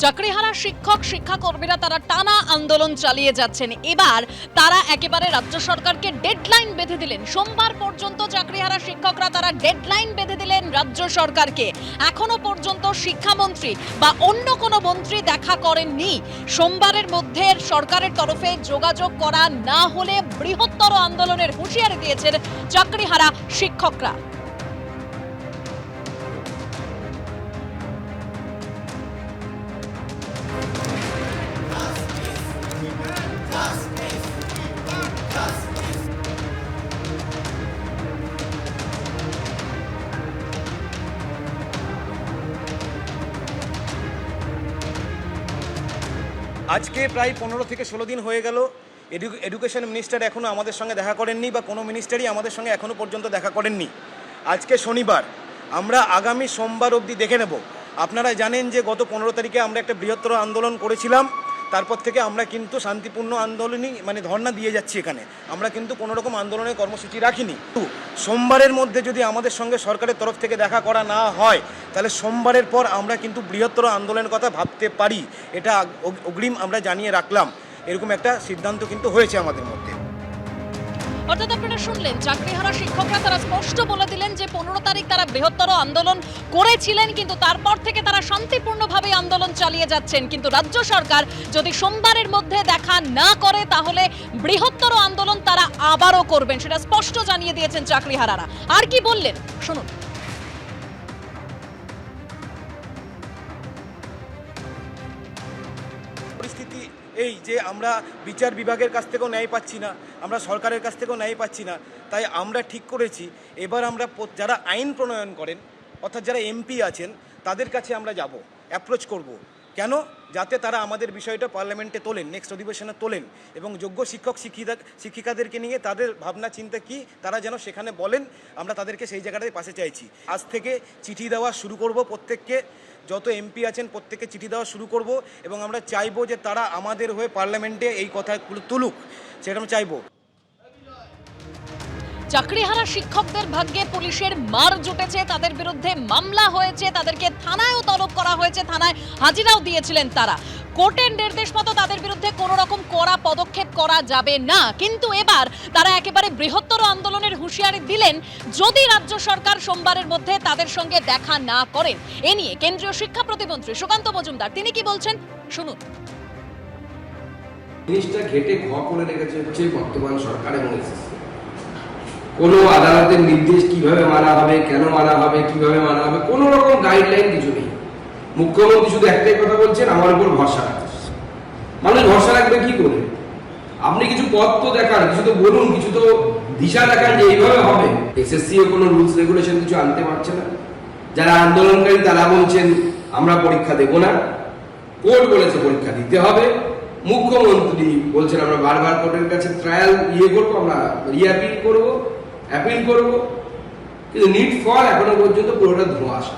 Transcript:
চাকরিহারা শিক্ষক শিক্ষাকর্মীরা তারা টানা আন্দোলন চালিয়ে যাচ্ছেন। এবার তারা একেবারে রাজ্য সরকারকে ডেডলাইন বেঁধে দিলেন। সোমবার পর্যন্ত চাকরিহারা শিক্ষকরা তারা ডেডলাইন বেঁধে দিলেন রাজ্য সরকারকে। এখনো পর্যন্ত শিক্ষামন্ত্রী বা অন্য কোনো মন্ত্রী দেখা করেননি। সোমবারের মধ্যে সরকারের তরফে যোগাযোগ করা না হলে বৃহত্তর আন্দোলনের হুঁশিয়ারি দিয়েছেন চাকরিহারা শিক্ষকরা। আজকে প্রায় 15 থেকে 16 দিন হয়ে গেল এডুকেশন মিনিস্টার এখনও আমাদের সঙ্গে দেখা করেননি বা কোনো মিনিস্টারই আমাদের সঙ্গে এখনও পর্যন্ত দেখা করেননি। আজকে শনিবার, আমরা আগামী সোমবার অবধি দেখে নেব। আপনারা জানেন যে গত 15 তারিখে আমরা একটা বৃহত্তর আন্দোলন করেছিলাম। তারপর থেকে আমরা কিন্তু শান্তিপূর্ণ আন্দোলনই ধর্ণা দিয়ে যাচ্ছি। এখানে আমরা কিন্তু কোনো রকম আন্দোলনের কর্মসূচি রাখিনি। সোমবারের মধ্যে যদি আমাদের সঙ্গে সরকারের তরফ থেকে দেখা করা না হয়, তাহলে সোমবারের পর আমরা কিন্তু বৃহত্তর আন্দোলনের কথা ভাবতে পারি। এটা অগ্রিম আমরা জানিয়ে রাখলাম। এরকম একটা সিদ্ধান্ত কিন্তু হয়েছে আমাদের মধ্যে। অর্থাৎ আপনারা শুনলেন, চাকরিহারা শিক্ষকরা তারা স্পষ্ট বলে দিলেন যে 15 তারিখ তারা বৃহত্তর আন্দোলন করেছিলেন, কিন্তু তারপর থেকে তারা শান্তিপূর্ণভাবে আন্দোলন চালিয়ে যাচ্ছেন। কিন্তু রাজ্য সরকার যদি সোমবারের মধ্যে দেখা না করে, তাহলে বৃহত্তর আন্দোলন তারা আবারও করবেন, সেটা স্পষ্ট জানিয়ে দিয়েছেন চাকরিহারারা। আর কি বললেন শুনুন। পরিস্থিতি এই যে আমরা বিচার বিভাগের কাছ থেকেও ন্যায় পাচ্ছি না, আমরা সরকারের কাছ থেকেও ন্যায় পাচ্ছি না। তাই আমরা ঠিক করেছি, এবার আমরা যারা আইন প্রণয়ন করেন, অর্থাৎ যারা এমপি আছেন, তাদের কাছে আমরা যাব, অ্যাপ্রোচ করব। কেন? যাতে তারা আমাদের বিষয়টা পার্লামেন্টে তোলেন, নেক্সট অধিবেশনে তোলেন, এবং যোগ্য শিক্ষক শিক্ষিকাদেরকে নিয়ে তাদের ভাবনা চিন্তা কি তারা যেন সেখানে বলেন। আমরা তাদেরকে সেই জায়গাটায় পাশে চাইছি। আজ থেকে চিঠি দেওয়া শুরু করব, প্রত্যেককে, যত এমপি আছেন প্রত্যেককে চিঠি দেওয়া শুরু করব, এবং আমরা চাইবো যে তারা আমাদের হয়ে পার্লামেন্টে এই কথাগুলো তুলুক, সেটা আমি চাইবো। চাকরিহারা শিক্ষকদের ভাগ্যে পুলিশের মার জুটেছে, তাদের বিরুদ্ধে মামলা হয়েছে, তাদেরকে থানায়ও তলব করা হয়েছে, থানায় হাজিরাও দিয়েছিলেন তারা। কোর্টের নির্দেশ মতো তাদের বিরুদ্ধে কোনো রকম কড়া পদক্ষেপ করা যাবে না। কিন্তু এবার তারা একেবারে বৃহত্তর আন্দোলনের হুঁশিয়ারি দিলেন যদি রাজ্য সরকার সোমবারের মধ্যে তাদের সঙ্গে দেখা না করেন। এ নিয়ে কেন্দ্রীয় শিক্ষা প্রতিমন্ত্রী সুকান্ত মজুমদার তিনি কি বলছেন শুনুন। জিনিসটা ঘেটে ঘ করে রেখেছে হচ্ছে বর্তমান সরকার এবং এসএসসি। কোনো আদালতের নির্দেশ কিভাবে মানা হবে, কেন মানা হবে, কিভাবে মানা হবে, কোনো রকম গাইডলাইন কিছু নেই। মুখ্যমন্ত্রী শুধু একটাই কথা বলছেন, আমার উপর ভরসা রাখছে। মানুষ ভরসা রাখবে কি করে? আপনি কিছু পথ তো দেখান, কিছু তো বলুন, কিছু তো দিশা দেখান যে এইভাবে হবে। এসএসসি ও কোনো রুলস রেগুলেশন কিছু আনতে পারছে না। যারা আন্দোলনকারী তারা বলছেন আমরা পরীক্ষা দেব না, কোর্ট বলেছে পরীক্ষা দিতে হবে। মুখ্যমন্ত্রী বলছেন আমরা বারবার কোর্টের কাছে ট্রায়াল করবো, আমরা রিঅ্যাপিল করবো, অ্যাপিল করবো। কিন্তু নিট ফল এখনো পর্যন্ত পুরোটা ধোঁয়াশা।